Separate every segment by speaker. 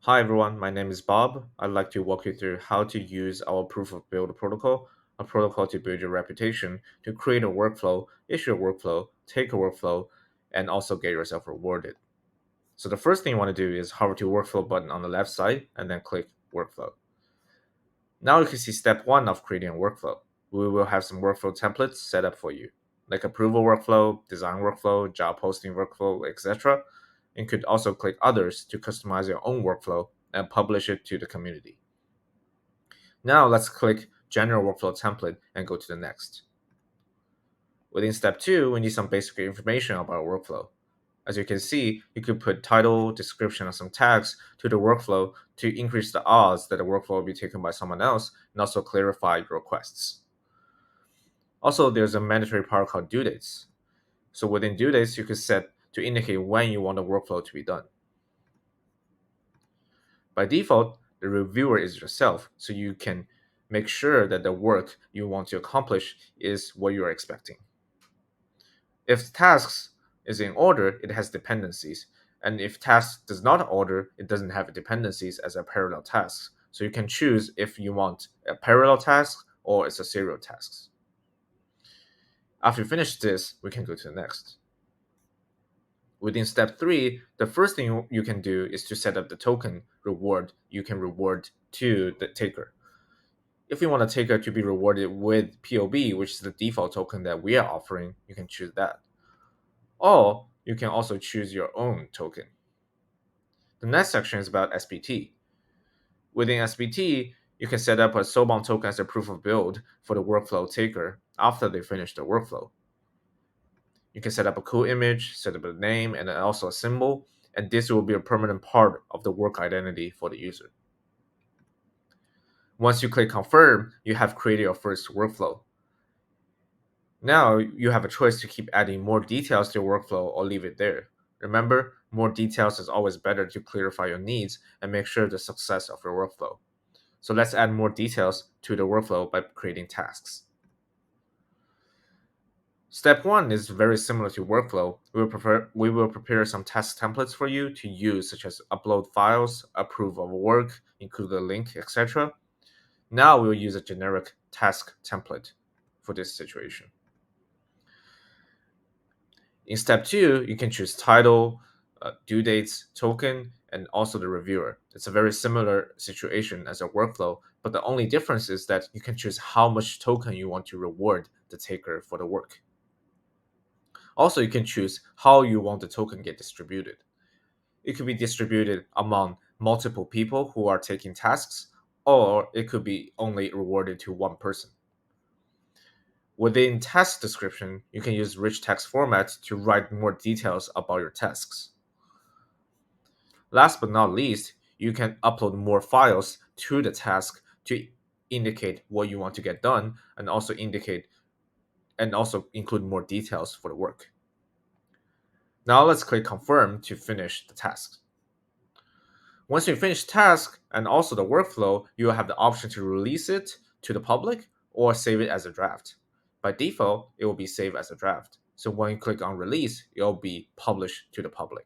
Speaker 1: Hi everyone, my name is Bob. I'd like to walk you through how to use our proof of build protocol, a protocol to build your reputation, to create a workflow, issue a workflow, take a workflow, and also get yourself rewarded. So the first thing you want to do is hover to workflow button on the left side and then click workflow. Now you can see step one of creating a workflow. We will have some workflow templates set up for you, like approval workflow, design workflow, job posting workflow, etc. You could also click others to customize your own workflow and publish it to the community. Now let's click general workflow template and go to the next. Within step two, we need some basic information about our workflow. As you can see, you could put title, description, and some tags to the workflow to increase the odds that the workflow will be taken by someone else and also clarify your requests. Also, there's a mandatory part called due dates. So within due dates, you could set to indicate when you want the workflow to be done. By default, the reviewer is yourself, so you can make sure that the work you want to accomplish is what you are expecting. If tasks is in order, it has dependencies. And if task does not order, it doesn't have dependencies as a parallel task. So you can choose if you want a parallel task or it's a serial task. After you finish this, we can go to the next. Within step three, the first thing you can do is to set up the token reward you can reward to the taker. If you want a taker to be rewarded with POB, which is the default token that we are offering, you can choose that. Or you can also choose your own token. The next section is about SPT. Within SPT, you can set up a soulbound token as a proof of build for the workflow taker after they finish the workflow. You can set up a cool image, set up a name, and also a symbol, and this will be a permanent part of the work identity for the user. Once you click confirm, you have created your first workflow. Now you have a choice to keep adding more details to your workflow or leave it there. Remember, more details is always better to clarify your needs and make sure the success of your workflow. So let's add more details to the workflow by creating tasks. Step one is very similar to workflow. We will prepare some task templates for you to use, such as upload files, approve of work, include a link, etc. Now we'll use a generic task template for this situation. In step two, you can choose title, due dates, token, and also the reviewer. It's a very similar situation as a workflow, but the only difference is that you can choose how much token you want to reward the taker for the work. Also, you can choose how you want the token get distributed. It could be distributed among multiple people who are taking tasks, or it could be only rewarded to one person. Within task description, you can use rich text format to write more details about your tasks. Last but not least, you can upload more files to the task to indicate what you want to get done and also include more details for the work. Now let's click confirm to finish the task. Once you finish task and also the workflow, you will have the option to release it to the public or save it as a draft. By default, it will be saved as a draft. So when you click on release, it will be published to the public.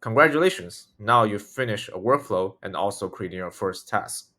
Speaker 1: Congratulations! Now you've finished a workflow and also creating your first task.